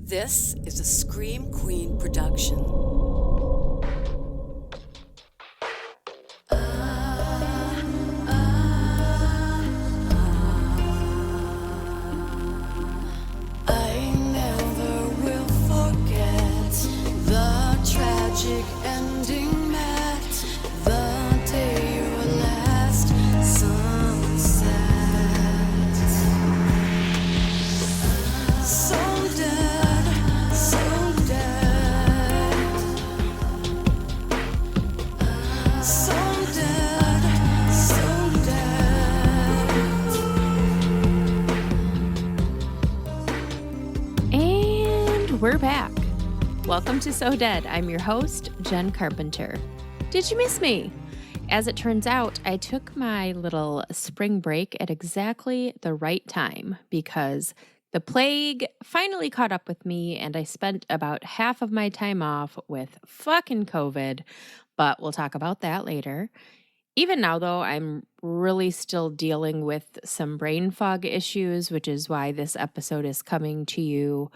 This is a Scream Queen production. I never will forget the tragic ending met the day your last sunset. So dead, so dead, so dead, so dead. And we're back. Welcome to So Dead. I'm your host, Jenn Carpenter. Did you miss me? As it turns out, I took my little spring break at exactly the right time because the plague finally caught up with me and I spent about half of my time off with fucking COVID, but we'll talk about that later. Even now, though, I'm really still dealing with some brain fog issues, which is why this episode is coming to you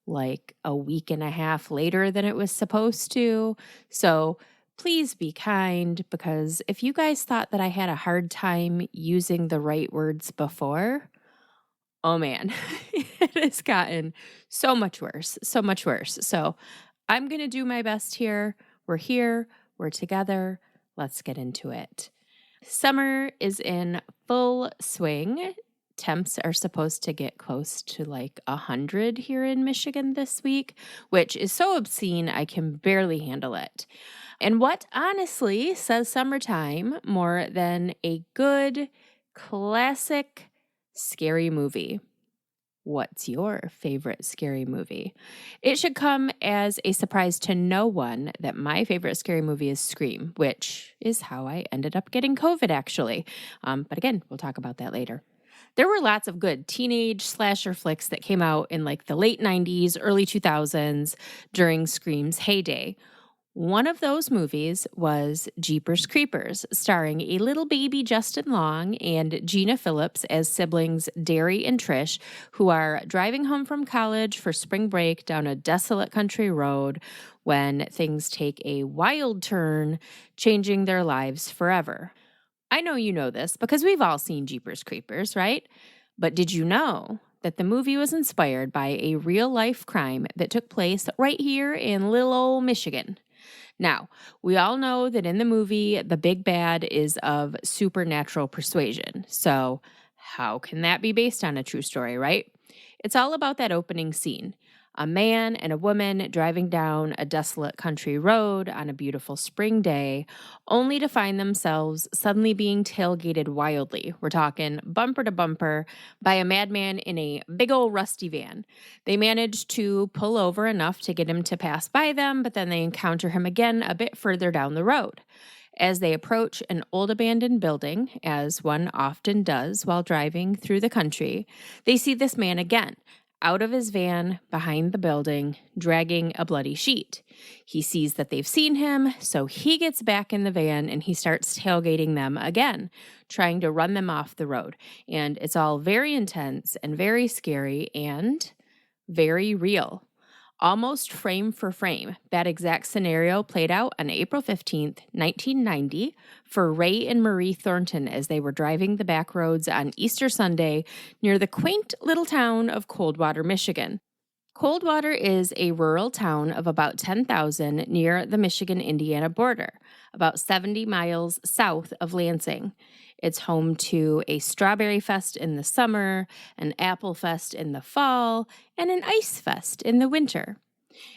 like a week and a half later than it was supposed to. So please be kind, because if you guys thought that I had a hard time using the right words before, oh man, it has gotten so much worse, so much worse. So I'm going to do my best here. We're together. Let's get into it. Summer is in full swing. Temps are supposed to get close to like 100 here in Michigan this week, which is so obscene I can barely handle it. And what honestly says summertime more than a good, classic scary movie? What's your favorite scary movie? It should come as a surprise to no one that my favorite scary movie is Scream, which is how I ended up getting COVID, actually. But again, we'll talk about that later. There were lots of good teenage slasher flicks that came out in like the late 90s, early 2000s during Scream's heyday. One of those movies was Jeepers Creepers, starring a little baby Justin Long and Gina Phillips as siblings Derry and Trish, who are driving home from college for spring break down a desolate country road when things take a wild turn, changing their lives forever. I know you know this because we've all seen Jeepers Creepers, right? But did you know that the movie was inspired by a real-life crime that took place right here in little old Michigan? Now, we all know that in the movie, the big bad is of supernatural persuasion. So how can that be based on a true story, right? It's all about that opening scene. A man and a woman driving down a desolate country road on a beautiful spring day, only to find themselves suddenly being tailgated wildly. We're talking bumper to bumper by a madman in a big old rusty van. They manage to pull over enough to get him to pass by them, but then they encounter him again a bit further down the road. As they approach an old abandoned building, as one often does while driving through the country, they see this man again, out of his van behind the building, dragging a bloody sheet. He sees that they've seen him, so he gets back in the van and he starts tailgating them again, trying to run them off the road. And it's all very intense and very scary and very real. Almost frame for frame, that exact scenario played out on April 15th, 1990, for Ray and Marie Thornton as they were driving the back roads on Easter Sunday near the quaint little town of Coldwater, Michigan. Coldwater is a rural town of about 10,000 near the Michigan-Indiana border, about 70 miles south of Lansing. It's home to a strawberry fest in the summer, an apple fest in the fall, and an ice fest in the winter.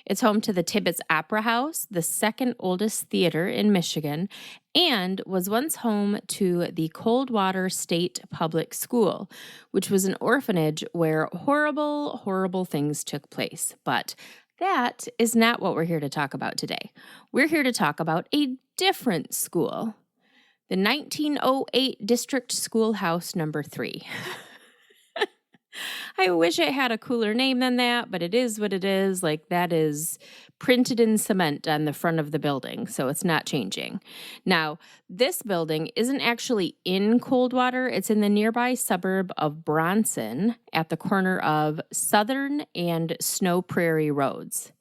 It's home to the Tibbetts Opera House, the second oldest theater in Michigan, and was once home to the Coldwater State Public School, which was an orphanage where horrible, horrible things took place. But that is not what we're here to talk about today. We're here to talk about a different school. The 1908 District Schoolhouse number 3. I wish it had a cooler name than that, but it is what it is. Like, that is printed in cement on the front of the building, so it's not changing. Now, this building isn't actually in Coldwater. It's in the nearby suburb of Bronson at the corner of Southern and Snow Prairie Roads.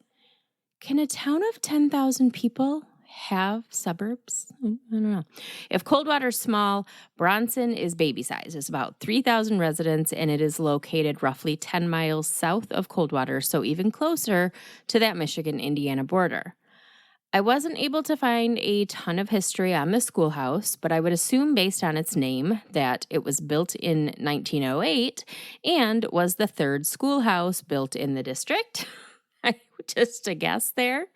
Can a town of 10,000 people have suburbs? I don't know. If Coldwater's small, Bronson is baby size. It's about 3,000 residents, and it is located roughly 10 miles south of Coldwater, so even closer to that Michigan-Indiana border. I wasn't able to find a ton of history on the schoolhouse, but I would assume based on its name that it was built in 1908 and was the third schoolhouse built in the district. Just a guess there.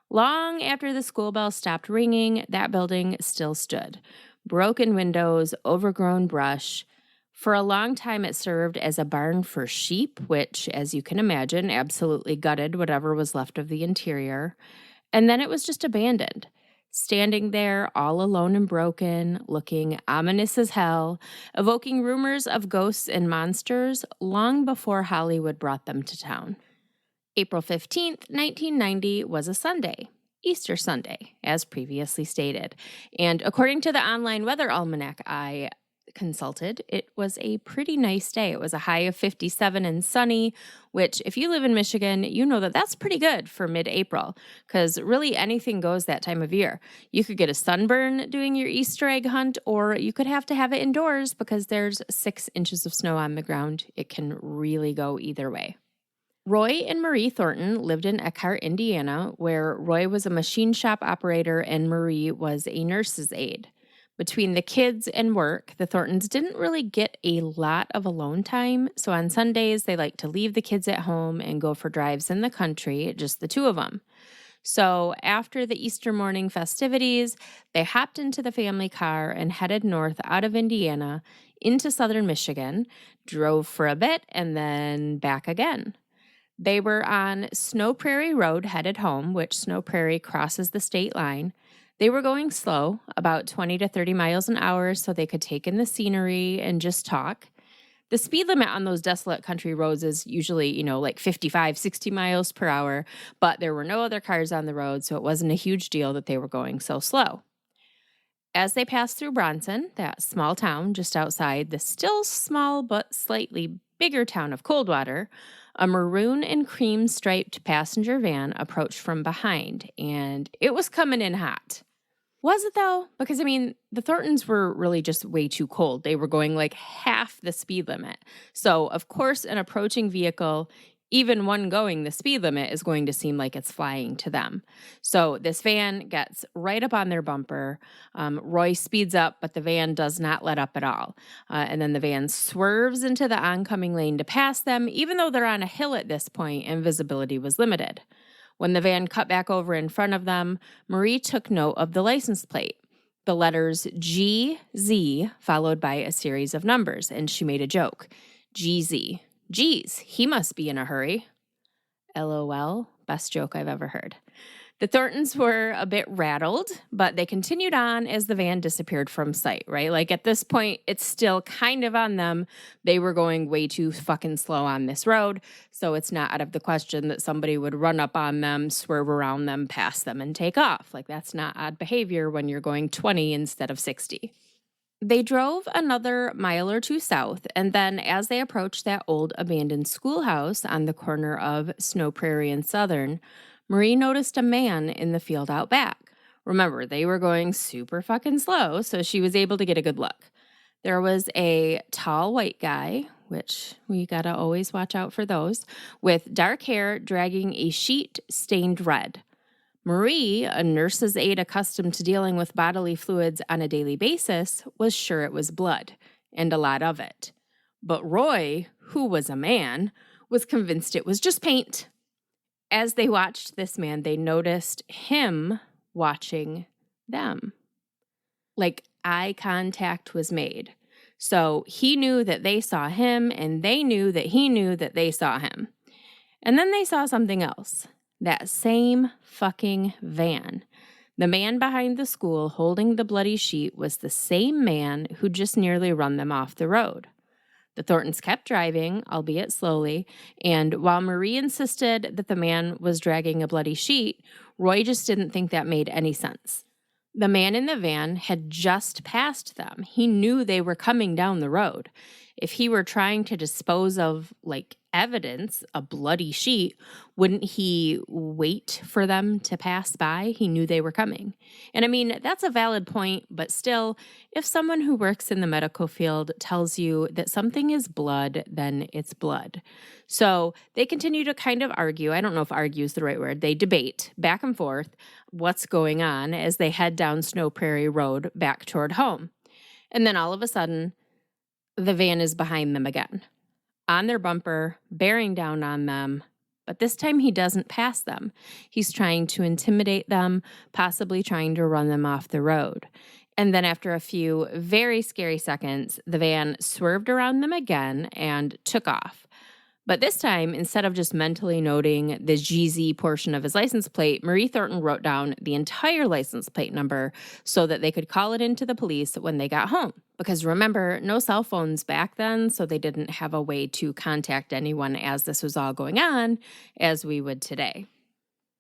Long after the school bell stopped ringing, that building still stood. Broken windows, overgrown brush. For a long time, it served as a barn for sheep, which, as you can imagine, absolutely gutted whatever was left of the interior. And then it was just abandoned, standing there all alone and broken, looking ominous as hell, evoking rumors of ghosts and monsters long before Hollywood brought them to town. April 15th, 1990 was a Sunday, Easter Sunday, as previously stated. And according to the online weather almanac I consulted, it was a pretty nice day. It was a high of 57 and sunny, which if you live in Michigan, you know that that's pretty good for mid-April because really anything goes that time of year. You could get a sunburn doing your Easter egg hunt, or you could have to have it indoors because there's 6 inches of snow on the ground. It can really go either way. Roy and Marie Thornton lived in Eckhart, Indiana, where Roy was a machine shop operator and Marie was a nurse's aide. Between the kids and work, the Thorntons didn't really get a lot of alone time, so on Sundays they liked to leave the kids at home and go for drives in the country, just the two of them. So after the Easter morning festivities, they hopped into the family car and headed north out of Indiana into southern Michigan, drove for a bit, and then back again. They were on Snow Prairie Road headed home, which Snow Prairie crosses the state line. They were going slow, about 20 to 30 miles an hour, so they could take in the scenery and just talk. The speed limit on those desolate country roads is usually, like 55, 60 miles per hour, but there were no other cars on the road, so it wasn't a huge deal that they were going so slow. As they passed through Bronson, that small town just outside the still small but slightly bigger town of Coldwater, a maroon and cream striped passenger van approached from behind, and it was coming in hot. Was it though? Because, the Thorntons were really just way too cold. They were going like half the speed limit. So, of course, an approaching vehicle, even one going the speed limit, is going to seem like it's flying to them. So this van gets right up on their bumper. Roy speeds up, but the van does not let up at all. And then the van swerves into the oncoming lane to pass them, even though they're on a hill at this point and visibility was limited. When the van cut back over in front of them, Marie took note of the license plate, the letters GZ followed by a series of numbers, and she made a joke. GZ. Geez, he must be in a hurry. LOL, best joke I've ever heard. The Thorntons were a bit rattled, but they continued on as the van disappeared from sight, right? Like at this point, it's still kind of on them. They were going way too fucking slow on this road, so it's not out of the question that somebody would run up on them, swerve around them, pass them, and take off. Like that's not odd behavior when you're going 20 instead of 60. They drove another mile or two south, and then as they approached that old abandoned schoolhouse on the corner of Snow Prairie and Southern, Marie noticed a man in the field out back. Remember, they were going super fucking slow, so she was able to get a good look. There was a tall white guy, which we gotta always watch out for those, with dark hair dragging a sheet stained red. Marie, a nurse's aide accustomed to dealing with bodily fluids on a daily basis, was sure it was blood, and a lot of it. But Roy, who was a man, was convinced it was just paint. As they watched this man, they noticed him watching them. Like eye contact was made. So he knew that they saw him, and they knew that he knew that they saw him. And then they saw something else. That same fucking van. The man behind the school holding the bloody sheet was the same man who just nearly run them off the road. The Thorntons kept driving, albeit slowly, and while Marie insisted that the man was dragging a bloody sheet, Roy just didn't think that made any sense. The man in the van had just passed them. He knew they were coming down the road. If he were trying to dispose of, evidence, a bloody sheet, wouldn't he wait for them to pass by? He knew they were coming. And I mean, that's a valid point, but still, if someone who works in the medical field tells you that something is blood, then it's blood. So they continue to kind of argue. I don't know if argue is the right word. They debate back and forth what's going on as they head down Snow Prairie Road back toward home. And then all of a sudden, the van is behind them again, on their bumper, bearing down on them, but this time he doesn't pass them. He's trying to intimidate them, possibly trying to run them off the road. And then after a few very scary seconds, the van swerved around them again and took off. But this time, instead of just mentally noting the GZ portion of his license plate, Marie Thornton wrote down the entire license plate number so that they could call it into the police when they got home. Because remember, no cell phones back then, so they didn't have a way to contact anyone as this was all going on, as we would today.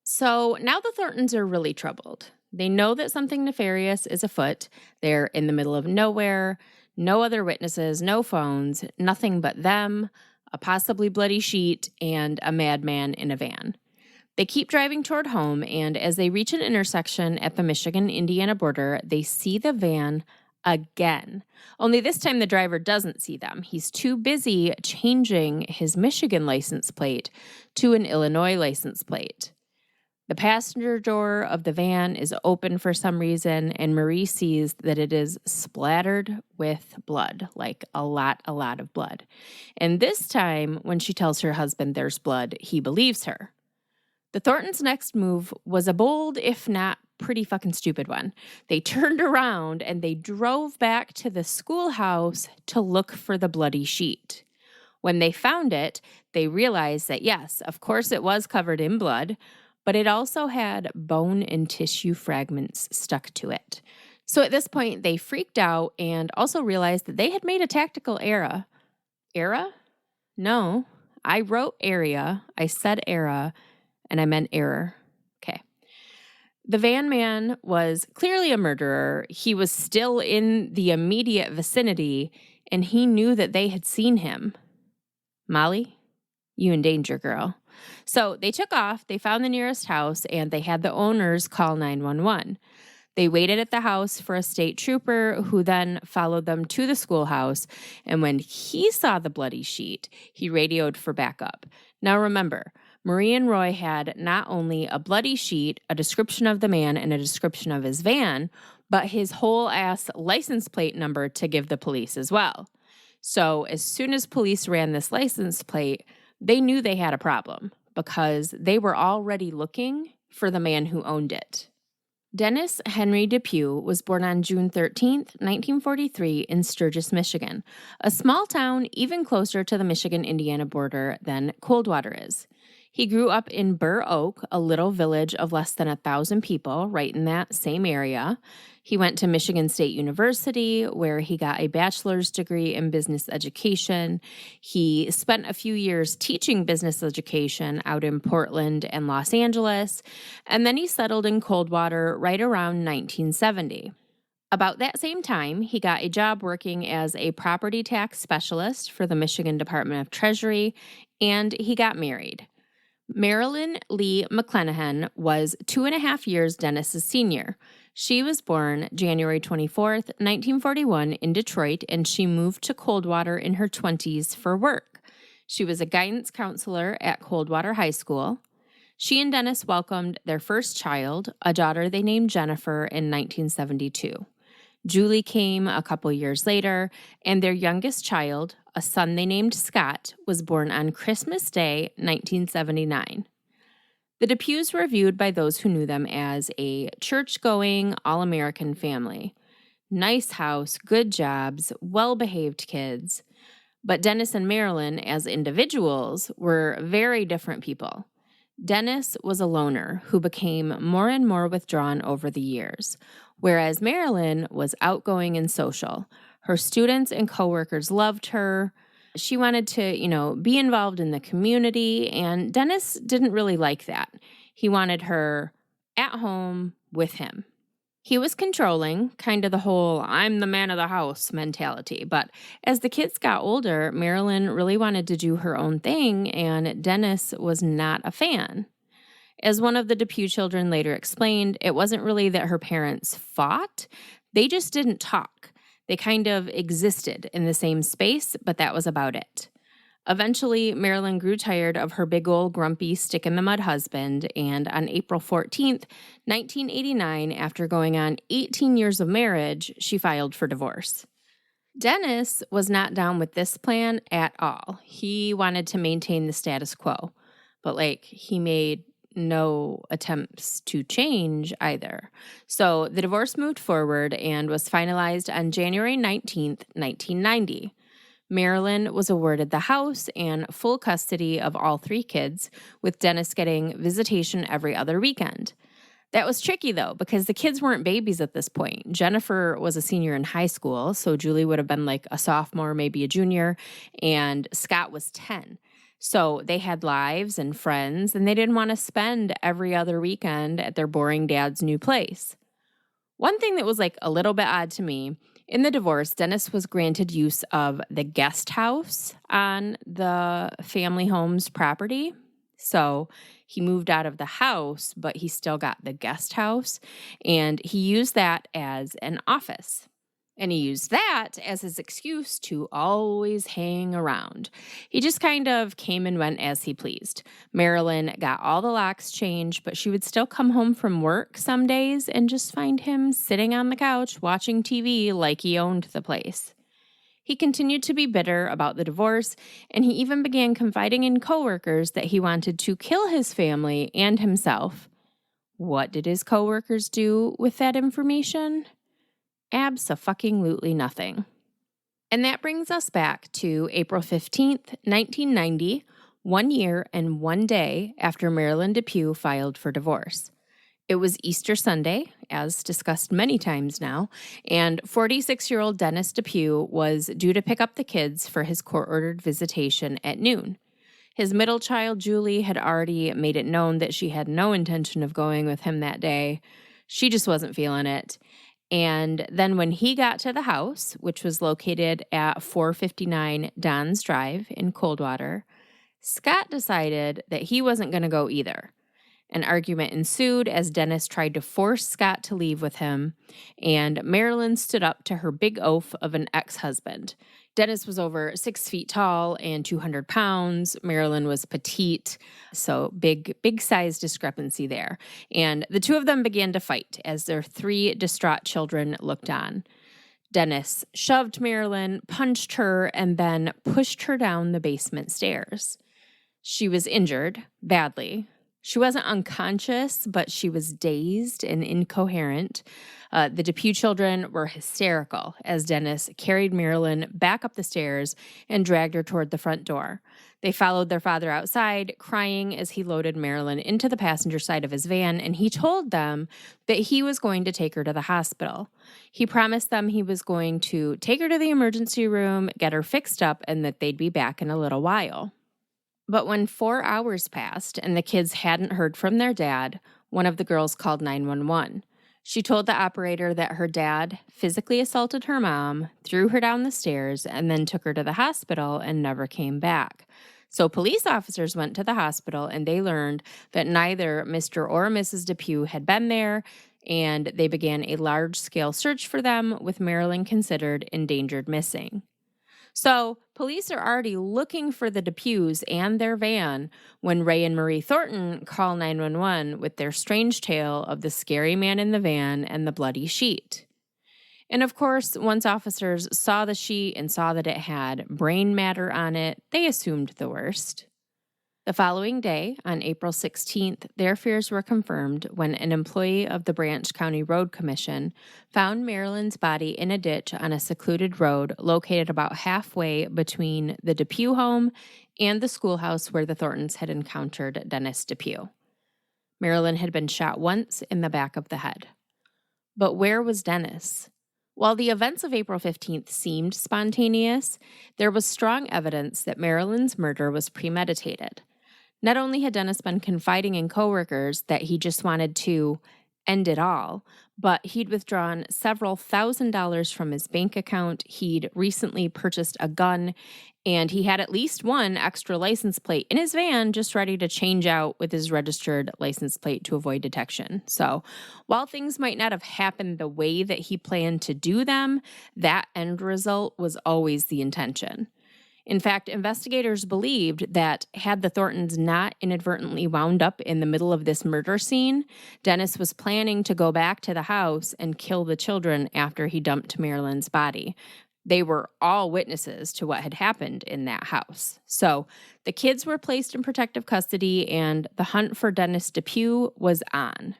So now the Thorntons are really troubled. They know that something nefarious is afoot. They're in the middle of nowhere, no other witnesses, no phones, nothing but them, a possibly bloody sheet, and a madman in a van. They keep driving toward home, and as they reach an intersection at the Michigan-Indiana border, they see the van again. Only this time the driver doesn't see them. He's too busy changing his Michigan license plate to an Illinois license plate. The passenger door of the van is open for some reason, and Marie sees that it is splattered with blood, like a lot of blood. And this time, when she tells her husband there's blood, he believes her. The Thorntons' next move was a bold, if not pretty fucking stupid one. They turned around and they drove back to the schoolhouse to look for the bloody sheet. When they found it, they realized that yes, of course it was covered in blood, but it also had bone and tissue fragments stuck to it. So at this point, they freaked out and also realized that they had made a tactical error. Era? No, I wrote area, I said era, and I meant error. Okay. The van man was clearly a murderer. He was still in the immediate vicinity, and he knew that they had seen him. Molly, you in danger, girl. So they took off, they found the nearest house, and they had the owners call 911. They waited at the house for a state trooper who then followed them to the schoolhouse, and when he saw the bloody sheet, he radioed for backup. Now remember, Marie and Roy had not only a bloody sheet, a description of the man, and a description of his van, but his whole ass license plate number to give the police as well. So as soon as police ran this license plate, they knew they had a problem because they were already looking for the man who owned it. Dennis Henry De Pew was born on June 13th, 1943 in Sturgis, Michigan, a small town even closer to the Michigan-Indiana border than Coldwater is. He grew up in Burr Oak, a little village of less than 1,000 people, right in that same area. He went to Michigan State University, where he got a bachelor's degree in business education. He spent a few years teaching business education out in Portland and Los Angeles, and then he settled in Coldwater right around 1970. About that same time, he got a job working as a property tax specialist for the Michigan Department of Treasury, and he got married. Marilyn Lee Mcclenahan was 2.5 years Dennis's senior. She was born January 24th, 1941 in Detroit, and she moved to Coldwater in her 20s for work. She was a guidance counselor at Coldwater High School. She and Dennis welcomed their first child, a daughter they named Jennifer, in 1972. Julie came a couple years later, and their youngest child, a son they named Scott, was born on Christmas Day, 1979. The De Pews were viewed by those who knew them as a church-going, all-American family. Nice house, good jobs, well-behaved kids. But Dennis and Marilyn, as individuals, were very different people. Dennis was a loner who became more and more withdrawn over the years, whereas Marilyn was outgoing and social. Her students and coworkers loved her. She wanted to, be involved in the community, and Dennis didn't really like that. He wanted her at home with him. He was controlling, kind of the whole I'm the man of the house mentality. But as the kids got older, Marilyn really wanted to do her own thing, and Dennis was not a fan. As one of the De Pew children later explained, it wasn't really that her parents fought, they just didn't talk. They kind of existed in the same space, but that was about it. Eventually, Marilyn grew tired of her big old grumpy stick-in-the-mud husband, and on April 14th, 1989, after going on 18 years of marriage, she filed for divorce. Dennis was not down with this plan at all. He wanted to maintain the status quo, but he made no attempts to change either. So the divorce moved forward and was finalized on January 19th, 1990. Marilyn was awarded the house and full custody of all 3 kids, with Dennis getting visitation every other weekend. That was tricky, though, because the kids weren't babies at this point. Jennifer was a senior in high school, so Julie would have been a sophomore, maybe a junior, and Scott was 10. So they had lives and friends, and they didn't want to spend every other weekend at their boring dad's new place. One thing that was a little bit odd to me, in the divorce, Dennis was granted use of the guest house on the family home's property. So he moved out of the house, but he still got the guest house, and he used that as an office. And he used that as his excuse to always hang around. He just kind of came and went as he pleased. Marilyn got all the locks changed, but she would still come home from work some days and just find him sitting on the couch watching TV like he owned the place. He continued to be bitter about the divorce, and he even began confiding in coworkers that he wanted to kill his family and himself. What did his coworkers do with that information? Abso-fucking-lutely nothing. And that brings us back to April 15th, 1990, 1 year and 1 day after Marilyn De Pew filed for divorce. It was Easter Sunday, as discussed many times now, and 46-year-old Dennis De Pew was due to pick up the kids for his court-ordered visitation at noon. His middle child, Julie, had already made it known that she had no intention of going with him that day. She just wasn't feeling it. And then when he got to the house, which was located at 459 Don's Drive in Coldwater, Scott decided that he wasn't going to go either. An argument ensued as Dennis tried to force Scott to leave with him, and Marilyn stood up to her big oaf of an ex-husband. Dennis was over 6 feet tall and 200 pounds. Marilyn was petite, so big size discrepancy there. And the two of them began to fight as their 3 distraught children looked on. Dennis shoved Marilyn, punched her, and then pushed her down the basement stairs. She was injured badly. She wasn't unconscious, but she was dazed and incoherent. The De Pew children were hysterical as Dennis carried Marilyn back up the stairs and dragged her toward the front door. They followed their father outside, crying as he loaded Marilyn into the passenger side of his van, and he told them that he was going to take her to the hospital. He promised them he was going to take her to the emergency room, get her fixed up, and that they'd be back in a little while. But when 4 hours passed and the kids hadn't heard from their dad, one of the girls called 911. She told the operator that her dad physically assaulted her mom, threw her down the stairs, and then took her to the hospital and never came back. So police officers went to the hospital and they learned that neither Mr. or Mrs. De Pew had been there, and they began a large-scale search for them, with Marilyn considered endangered missing. So police are already looking for the De Pews and their van when Ray and Marie Thornton call 911 with their strange tale of the scary man in the van and the bloody sheet. And of course, once officers saw the sheet and saw that it had brain matter on it, they assumed the worst. The following day, on April 16th, their fears were confirmed when an employee of the Branch County Road Commission found Marilyn's body in a ditch on a secluded road located about halfway between the De Pew home and the schoolhouse where the Thorntons had encountered Dennis De Pew. Marilyn had been shot once in the back of the head. But where was Dennis? While the events of April 15th seemed spontaneous, there was strong evidence that Marilyn's murder was premeditated. Not only had Dennis been confiding in coworkers that he just wanted to end it all, but he'd withdrawn several $1,000s from his bank account, he'd recently purchased a gun, and he had at least one extra license plate in his van just ready to change out with his registered license plate to avoid detection. So while things might not have happened the way that he planned to do them, that end result was always the intention. In fact, investigators believed that had the Thorntons not inadvertently wound up in the middle of this murder scene, Dennis was planning to go back to the house and kill the children after he dumped Marilyn's body. They were all witnesses to what had happened in that house. So the kids were placed in protective custody, and the hunt for Dennis De Pew was on.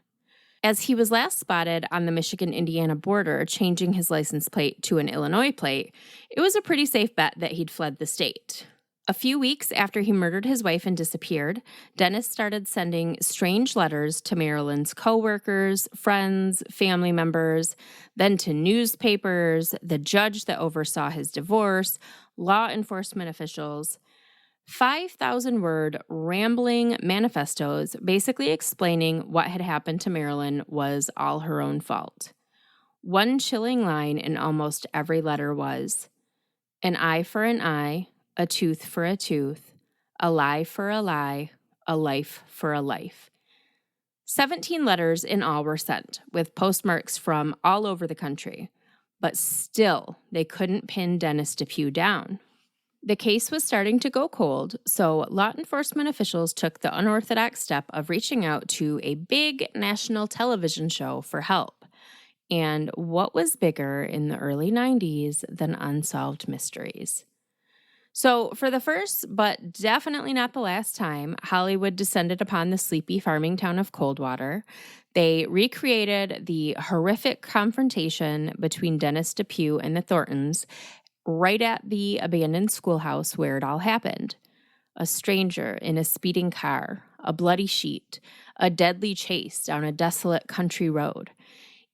As he was last spotted on the Michigan-Indiana border changing his license plate to an Illinois plate, it was a pretty safe bet that he'd fled the state. A few weeks after he murdered his wife and disappeared, Dennis started sending strange letters to Marilyn's coworkers, friends, family members, then to newspapers, the judge that oversaw his divorce, law enforcement officials. 5,000-word rambling manifestos basically explaining what had happened to Marilyn was all her own fault. One chilling line in almost every letter was, "An eye for an eye, a tooth for a tooth, a lie for a lie, a life for a life." 17 letters in all were sent, with postmarks from all over the country. But still, they couldn't pin Dennis De Pew down. The case was starting to go cold, so law enforcement officials took the unorthodox step of reaching out to a big national television show for help. And what was bigger in the early 90s than unsolved mysteries? So, for the first, but definitely not the last time, Hollywood descended upon the sleepy farming town of Coldwater. They recreated the horrific confrontation between Dennis De Pew and the Thorntons right at the abandoned schoolhouse where it all happened. A stranger in a speeding car, a bloody sheet, a deadly chase down a desolate country road.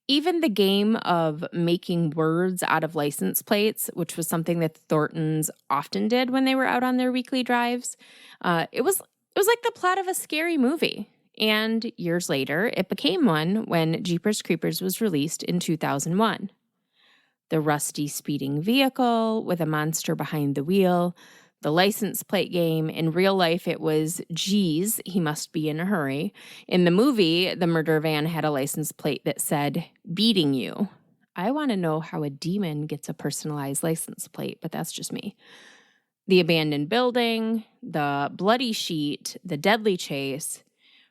Even the game of making words out of license plates, which was something that the Thorntons often did when they were out on their weekly drives, it was like the plot of a scary movie. And years later, it became one when Jeepers Creepers was released in 2001. The rusty speeding vehicle with a monster behind the wheel, the license plate game. In real life, it was, geez, he must be in a hurry. In the movie, the murder van had a license plate that said, beating you. I want to know how a demon gets a personalized license plate, but that's just me. The abandoned building, the bloody sheet, the deadly chase.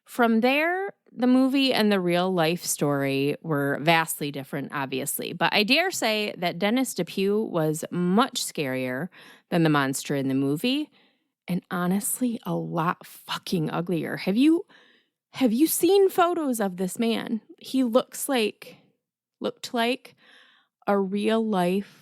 From there, the movie and the real life story were vastly different, obviously, but I dare say that Dennis De Pew was much scarier than the monster in the movie, and honestly, a lot fucking uglier. Have you seen photos of this man? He looked like a real life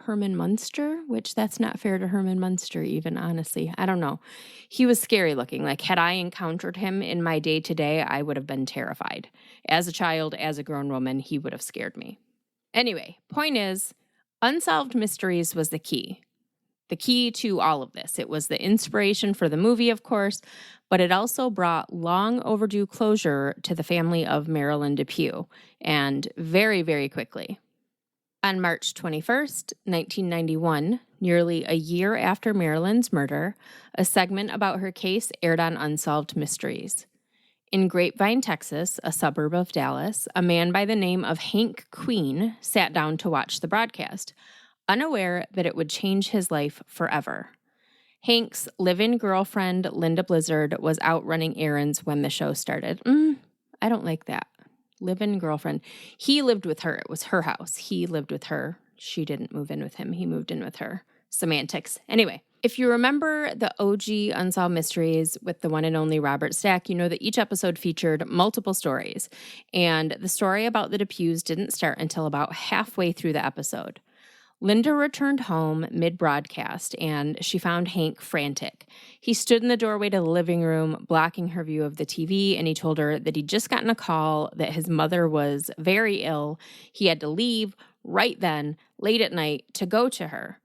Herman Munster, which that's not fair to Herman Munster even, honestly. I don't know. He was scary looking. Like, had I encountered him in my day-to-day, I would have been terrified. As a child, as a grown woman, he would have scared me. Anyway, point is, unsolved mysteries was the key. The key to all of this. It was the inspiration for the movie, of course, but it also brought long overdue closure to the family of Marilyn De Pew, and very, very quickly. On March 21st, 1991, nearly a year after Marilyn's murder, a segment about her case aired on Unsolved Mysteries. In Grapevine, Texas, a suburb of Dallas, a man by the name of Hank Queen sat down to watch the broadcast, unaware that it would change his life forever. Hank's live-in girlfriend, Linda Blizzard, was out running errands when the show started. I don't like that. Live-in girlfriend. He lived with her. It was her house. He lived with her. She didn't move in with him. He moved in with her. Semantics. Anyway, if you remember the OG Unsolved Mysteries with the one and only Robert Stack, you know that each episode featured multiple stories. And the story about the De Pews didn't start until about halfway through the episode. Linda returned home mid-broadcast, and she found Hank frantic. He stood in the doorway to the living room, blocking her view of the TV, and he told her that he'd just gotten a call that his mother was very ill. He had to leave, right then, late at night, to go to her.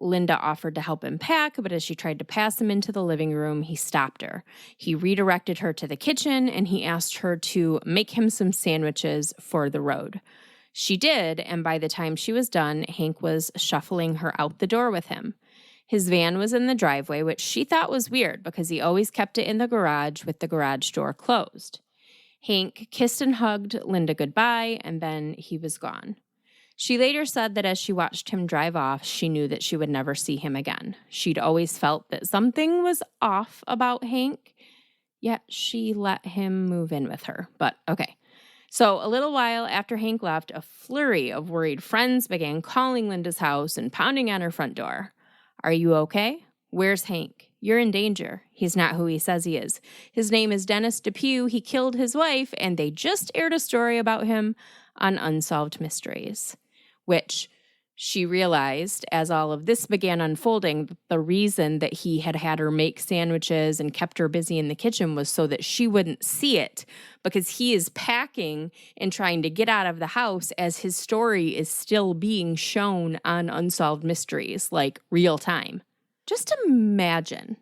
Linda offered to help him pack, but as she tried to pass him into the living room, he stopped her. He redirected her to the kitchen, and he asked her to make him some sandwiches for the road. She did, and by the time she was done, Hank was shuffling her out the door with him. His van was in the driveway, which she thought was weird because he always kept it in the garage with the garage door closed. Hank kissed and hugged Linda goodbye, and then he was gone. She later said that as she watched him drive off, she knew that she would never see him again. She'd always felt that something was off about Hank, yet she let him move in with her. But okay. So a little while after Hank left, a flurry of worried friends began calling Linda's house and pounding on her front door. Are you okay? Where's Hank? You're in danger. He's not who he says he is. His name is Dennis De Pew. He killed his wife, and they just aired a story about him on Unsolved Mysteries, which she realized as all of this began unfolding, the reason that he had had her make sandwiches and kept her busy in the kitchen was so that she wouldn't see it, because he is packing and trying to get out of the house as his story is still being shown on Unsolved Mysteries, like real time. Just imagine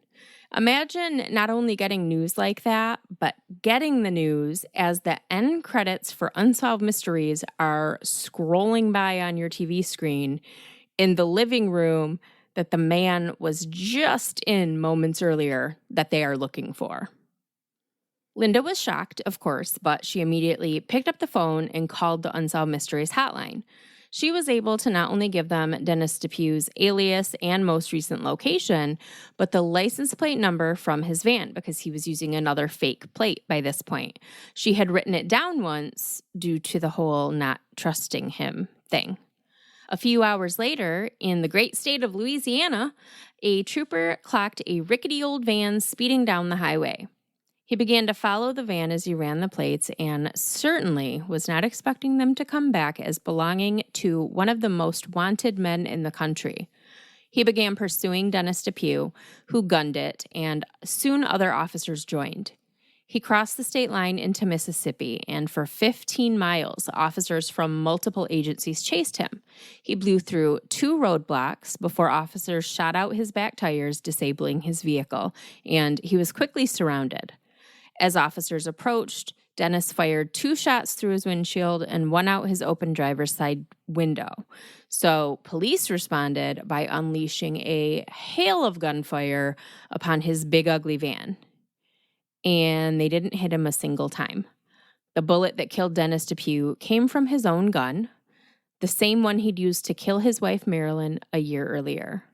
not only getting news like that, but getting the news as the end credits for Unsolved Mysteries are scrolling by on your TV screen in the living room that the man was just in moments earlier that they are looking for. Linda was shocked, of course, but she immediately picked up the phone and called the Unsolved Mysteries hotline. She was able to not only give them Dennis De Pew's alias and most recent location, but the license plate number from his van, because he was using another fake plate by this point. She had written it down once due to the whole not trusting him thing. A few hours later, in the great state of Louisiana, a trooper clocked a rickety old van speeding down the highway. He began to follow the van as he ran the plates and certainly was not expecting them to come back as belonging to one of the most wanted men in the country. He began pursuing Dennis De Pew, who gunned it, and soon other officers joined. He crossed the state line into Mississippi, and for 15 miles, officers from multiple agencies chased him. He blew through 2 roadblocks before officers shot out his back tires, disabling his vehicle, and he was quickly surrounded. As officers approached, Dennis fired 2 shots through his windshield and 1 out his open driver's side window. So police responded by unleashing a hail of gunfire upon his big ugly van. And they didn't hit him a single time. The bullet that killed Dennis De Pew came from his own gun, the same one he'd used to kill his wife Marilyn a year earlier.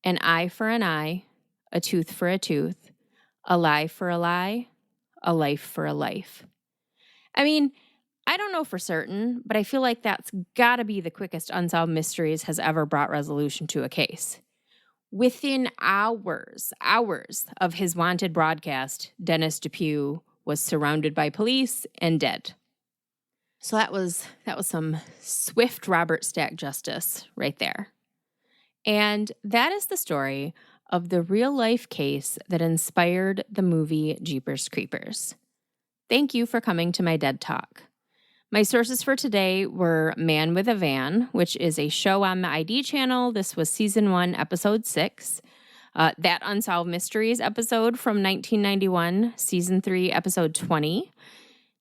An eye for an eye, a tooth for a tooth, a lie for a lie, a life for a life. I mean, I don't know for certain, but I feel like that's got to be the quickest Unsolved Mysteries has ever brought resolution to a case. Within hours of his wanted broadcast, Dennis De Pew was surrounded by police and dead. So that was some swift Robert Stack justice right there. And that is the story of the real-life case that inspired the movie Jeepers Creepers. Thank you for coming to my Dead Talk. My sources for today were Man with a Van, which is a show on the ID channel. This was Season 1, Episode 6. That Unsolved Mysteries episode from 1991, Season 3, Episode 20.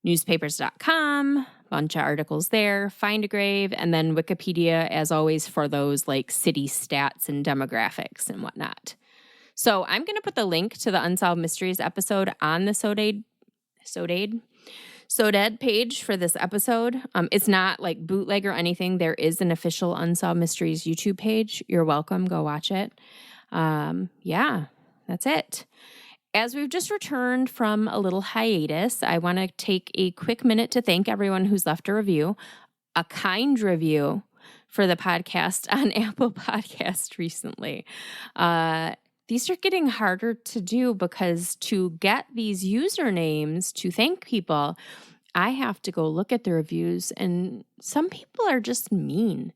Newspapers.com, bunch of articles there, Find a Grave, and then Wikipedia, as always, for those like city stats and demographics and whatnot. So I'm going to put the link to the Unsolved Mysteries episode on the SoDed page for this episode. It's not like bootleg or anything. There is an official Unsolved Mysteries YouTube page. You're welcome. Go watch it. Yeah, that's it. As we've just returned from a little hiatus, I want to take a quick minute to thank everyone who's left a review, a kind review for the podcast on Apple Podcast recently. These are getting harder to do because to get these usernames to thank people, I have to go look at the reviews, and some people are just mean.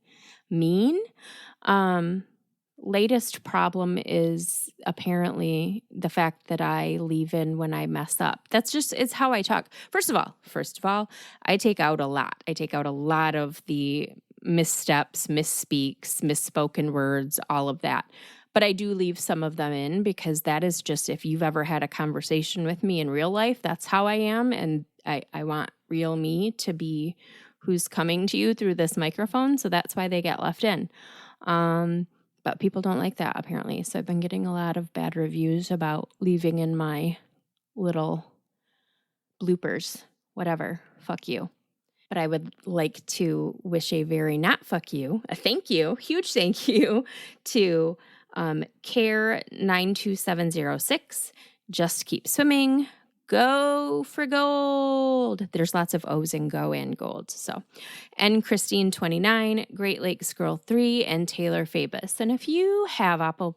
Latest problem is apparently the fact that I leave in when I mess up. It's how I talk. First of all, I take out a lot. I take out a lot of the missteps, misspeaks, misspoken words, all of that. But I do leave some of them in because that is just, if you've ever had a conversation with me in real life, that's how I am. And I want real me to be who's coming to you through this microphone. So that's why they get left in. But people don't like that, apparently. So I've been getting a lot of bad reviews about leaving in my little bloopers. Whatever. Fuck you. But I would like to wish a very not fuck you, a thank you, huge thank you to Care 92706. Just keep swimming. Go for gold. There's lots of O's in go and gold. So, and Christine 29, Great Lakes Girl 3, and Taylor Fabus. And if you have Apple,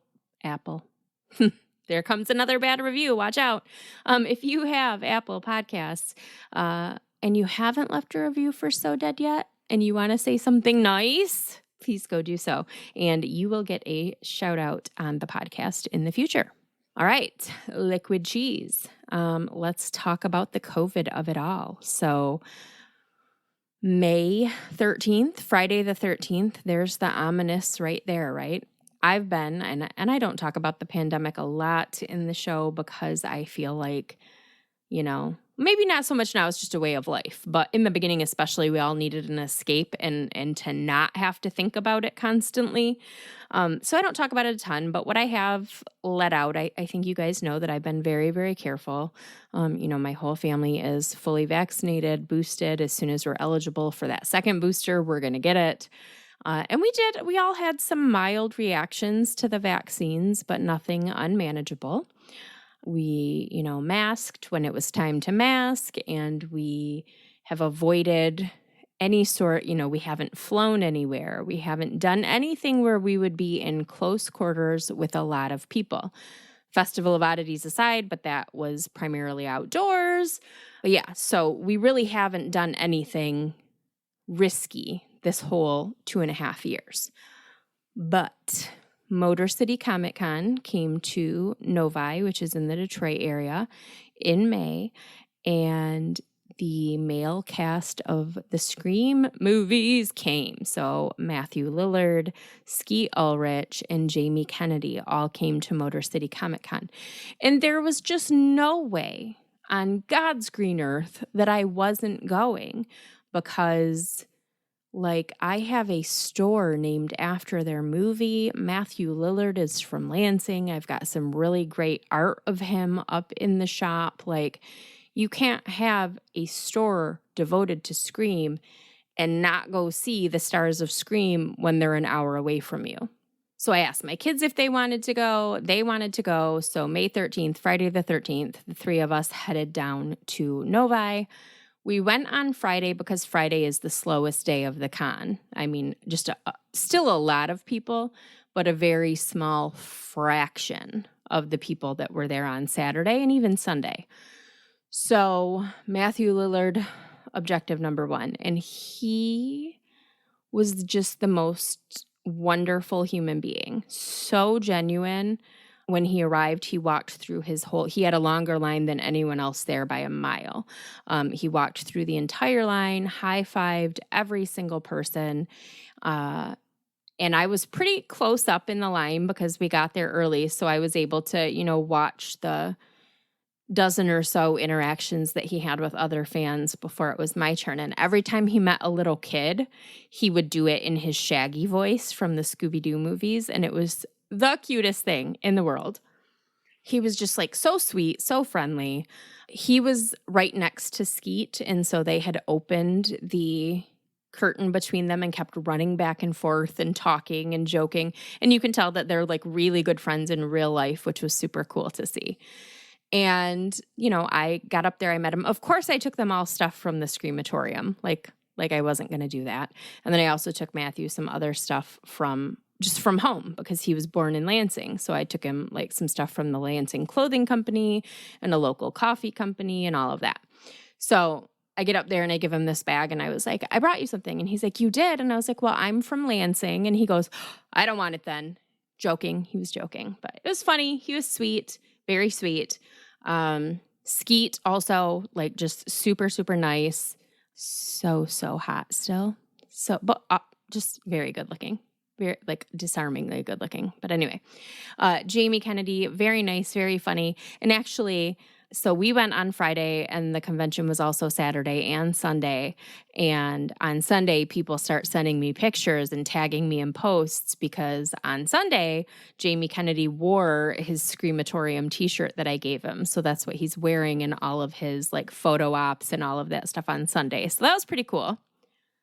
there comes another bad review. Watch out. If you have Apple Podcasts and you haven't left a review for So Dead yet, and you want to say something nice, please go do so. And you will get a shout out on the podcast in the future. All right, liquid cheese. Let's talk about the COVID of it all. So May 13th, Friday the 13th, there's the ominous right there, right? I've been, and I don't talk about the pandemic a lot in the show because I feel like, maybe not so much now, it's just a way of life. But in the beginning especially, we all needed an escape and to not have to think about it constantly. So I don't talk about it a ton, but what I have let out, I think you guys know that I've been very, very careful. My whole family is fully vaccinated, boosted. As soon as we're eligible for that second booster, we're going to get it. And we all had some mild reactions to the vaccines, but nothing unmanageable. We, masked when it was time to mask, and we have avoided any sort, we haven't flown anywhere. We haven't done anything where we would be in close quarters with a lot of people. Festival of Oddities aside, but that was primarily outdoors. But yeah, so we really haven't done anything risky this whole 2.5 years. But Motor City Comic Con came to Novi, which is in the Detroit area, in May, and the male cast of the Scream movies came. So Matthew Lillard, Skeet Ulrich, and Jamie Kennedy all came to Motor City Comic Con. And there was just no way on God's green earth that I wasn't going, because I have a store named after their movie. Matthew Lillard is from Lansing. I've got some really great art of him up in the shop. You can't have a store devoted to Scream and not go see the stars of Scream when they're an hour away from you. So I asked my kids if they wanted to go. They wanted to go. So May 13th, Friday the 13th, the three of us headed down to Novi. We went on Friday because Friday is the slowest day of the con. I mean, just still a lot of people, but a very small fraction of the people that were there on Saturday and even Sunday. So Matthew Lillard, objective number one, and he was just the most wonderful human being. So genuine. When he arrived, he walked through he had a longer line than anyone else there by a mile. He walked through the entire line, high-fived every single person. And I was pretty close up in the line because we got there early. So I was able to, watch the dozen or so interactions that he had with other fans before it was my turn. And every time he met a little kid, he would do it in his Shaggy voice from the Scooby-Doo movies. And it was the cutest thing in the world. He was just so sweet, so friendly. He was right next to Skeet. And so they had opened the curtain between them and kept running back and forth and talking and joking. And you can tell that they're really good friends in real life, which was super cool to see. And, I got up there, I met him. Of course, I took them all stuff from the Screamatorium, like I wasn't going to do that. And then I also took Matthew some other stuff from home because he was born in Lansing. So I took him some stuff from the Lansing Clothing Company and a local coffee company and all of that. So I get up there and I give him this bag and I was like, I brought you something. And he's like, you did? And I was like, well, I'm from Lansing. And he goes, I don't want it then. Joking. He was joking, but it was funny. He was sweet, very sweet. Skeet also just super, super nice. So hot still. So, but just very good looking. Very, like, disarmingly good looking. But anyway, Jamie Kennedy, very nice, very funny. And actually, so we went on Friday and the convention was also Saturday and Sunday. And on Sunday, people start sending me pictures and tagging me in posts because on Sunday, Jamie Kennedy wore his Screamatorium t-shirt that I gave him. So that's what he's wearing in all of his like photo ops and all of that stuff on Sunday. So that was pretty cool.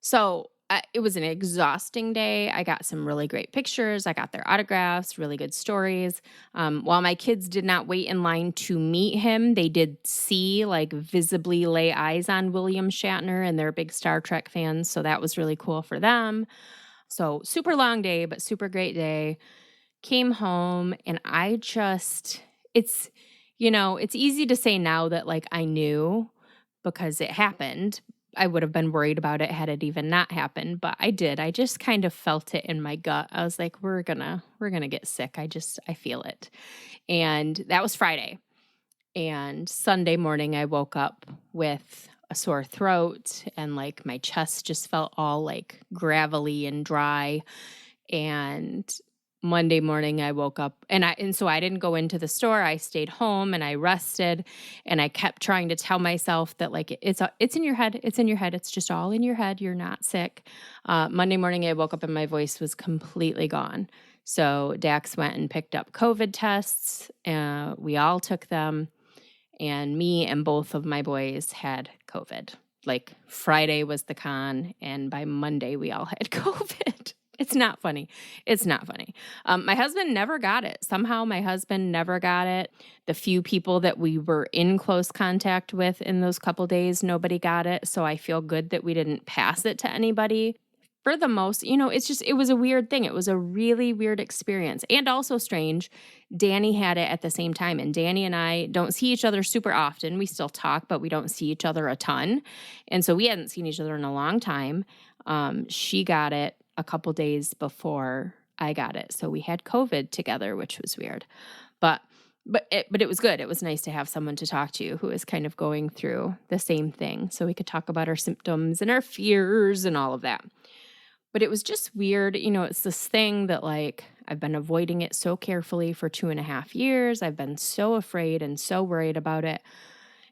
So it was an exhausting day. I got some really great pictures. I got their autographs, really good stories. While my kids did not wait in line to meet him, they did like visibly lay eyes on William Shatner, and they're big Star Trek fans. So that was really cool for them. So super long day, but super great day. Came home and it's easy to say now that like I knew because it happened. I would have been worried about it had it even not happened, but I did. I just kind of felt it in my gut. I was like, we're gonna get sick. I feel it. And that was Friday. And Sunday morning I woke up with a sore throat and like my chest just felt all like gravelly and dry. And Monday morning I woke up and so I didn't go into the store. I stayed home and I rested and I kept trying to tell myself that like it's in your head. It's in your head. It's just all in your head. You're not sick. Monday morning I woke up and my voice was completely gone. So Dax went and picked up COVID tests. We all took them and me and both of my boys had COVID. Like Friday was the con and by Monday we all had COVID. It's not funny. It's not funny. My husband never got it. Somehow my husband never got it. The few people that we were in close contact with in those couple days, nobody got it. So I feel good that we didn't pass it to anybody. For the most, it was a weird thing. It was a really weird experience and also strange. Danny had it at the same time. And Danny and I don't see each other super often. We still talk, but we don't see each other a ton. And so we hadn't seen each other in a long time. She got it a couple days before I got it. So we had COVID together, which was weird. But it was good. It was nice to have someone to talk to who is kind of going through the same thing. So we could talk about our symptoms and our fears and all of that. But it was just weird. It's this thing that like I've been avoiding it so carefully for 2.5 years. I've been so afraid and so worried about it.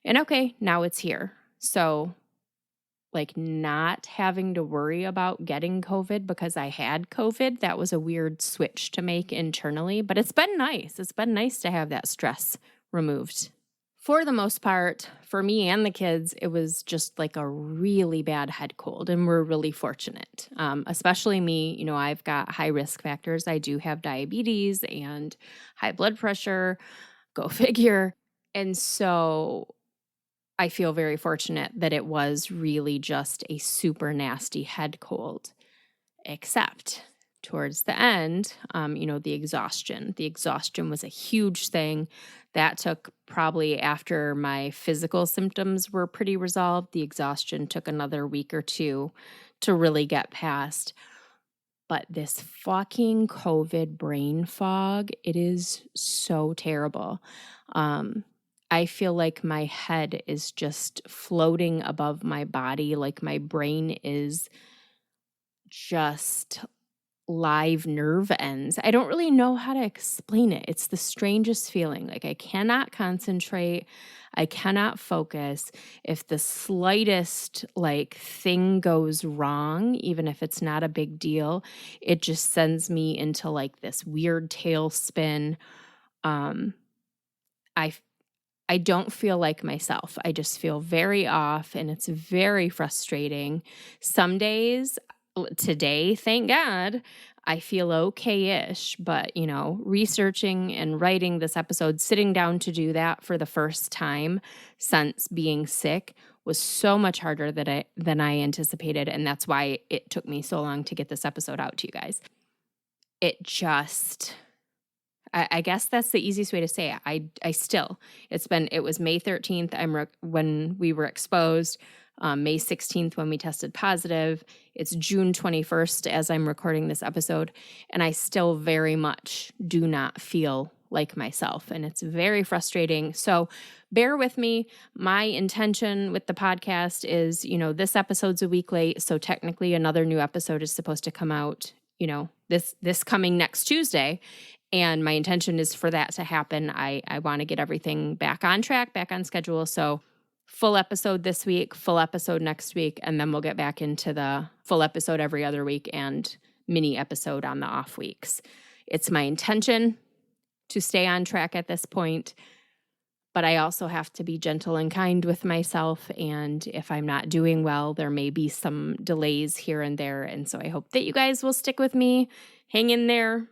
And okay, now it's here. So like not having to worry about getting COVID because I had COVID, that was a weird switch to make internally, but it's been nice. It's been nice to have that stress removed. For the most part, for me and the kids, it was just like a really bad head cold, and we're really fortunate. Especially me, I've got high risk factors. I do have diabetes and high blood pressure, go figure. And so I feel very fortunate that it was really just a super nasty head cold, except towards the end, the exhaustion. The exhaustion was a huge thing. That took probably after my physical symptoms were pretty resolved. The exhaustion took another week or two to really get past. But this fucking COVID brain fog, it is so terrible. I feel like my head is just floating above my body, like my brain is just live nerve ends. I don't really know how to explain it. It's the strangest feeling. Like I cannot concentrate. I cannot focus. If the slightest like thing goes wrong, even if it's not a big deal, it just sends me into like this weird tailspin. I don't feel like myself. I just feel very off and it's very frustrating. Some days, today, thank God, I feel okay-ish, but researching and writing this episode, sitting down to do that for the first time since being sick was so much harder than I anticipated, and that's why it took me so long to get this episode out to you guys. I guess that's the easiest way to say it. It was May 13th when we were exposed, May 16th when we tested positive. It's June 21st as I'm recording this episode, and I still very much do not feel like myself, and it's very frustrating. So bear with me. My intention with the podcast is, this episode's a week late, so technically another new episode is supposed to come out, this coming next Tuesday. And my intention is for that to happen. I want to get everything back on track, back on schedule. So full episode this week, full episode next week, and then we'll get back into the full episode every other week and mini episode on the off weeks. It's my intention to stay on track at this point, but I also have to be gentle and kind with myself. And if I'm not doing well, there may be some delays here and there. And so I hope that you guys will stick with me, hang in there,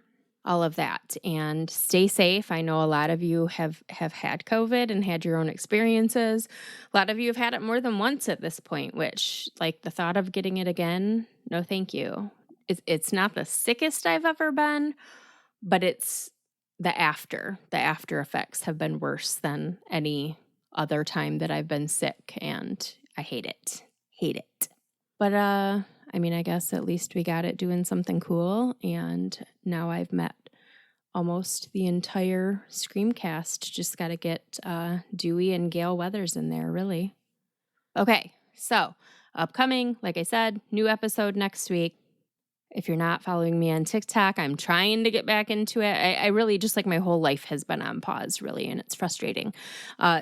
all of that, and stay safe. I know a lot of you have had COVID and had your own experiences. A lot of you have had it more than once at this point, which, like, the thought of getting it again, no thank you. It's not the sickest I've ever been, but it's the after effects have been worse than any other time that I've been sick, and I hate it. But I guess at least we got it doing something cool, and now I've met almost the entire Screamcast. Just got to get Dewey and Gail Weathers in there, really. Okay, so upcoming, like I said, new episode next week. If you're not following me on TikTok, I'm trying to get back into it. I really, just like my whole life has been on pause, really, and it's frustrating.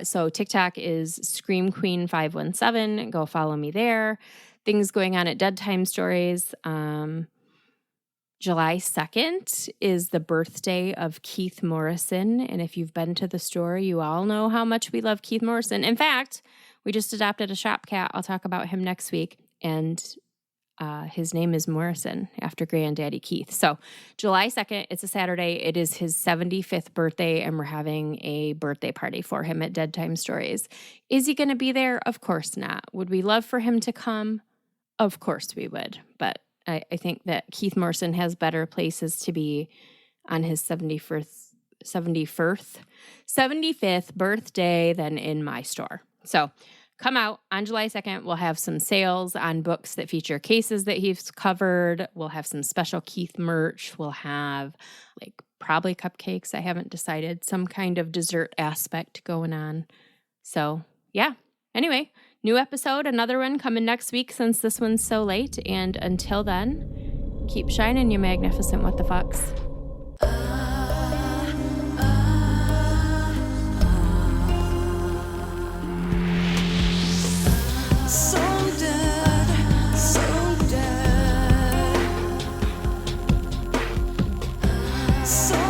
So TikTok is Scream Queen 517. Go follow me there. Things going on at Dead Time Stories. July 2nd is the birthday of Keith Morrison. And if you've been to the store, you all know how much we love Keith Morrison. In fact, we just adopted a shop cat. I'll talk about him next week. And his name is Morrison, after Granddaddy Keith. So July 2nd, it's a Saturday. It is his 75th birthday, and we're having a birthday party for him at Dead Time Stories. Is he going to be there? Of course not. Would we love for him to come? Of course we would. But I think that Keith Morrison has better places to be on his 75th birthday than in my store. So come out on July 2nd. We'll have some sales on books that feature cases that he's covered. We'll have some special Keith merch. We'll have probably cupcakes. I haven't decided. Some kind of dessert aspect going on. So yeah. Anyway, new episode, another one coming next week since this one's so late. And until then, keep shining, you magnificent what the fucks. So dead, so dead. So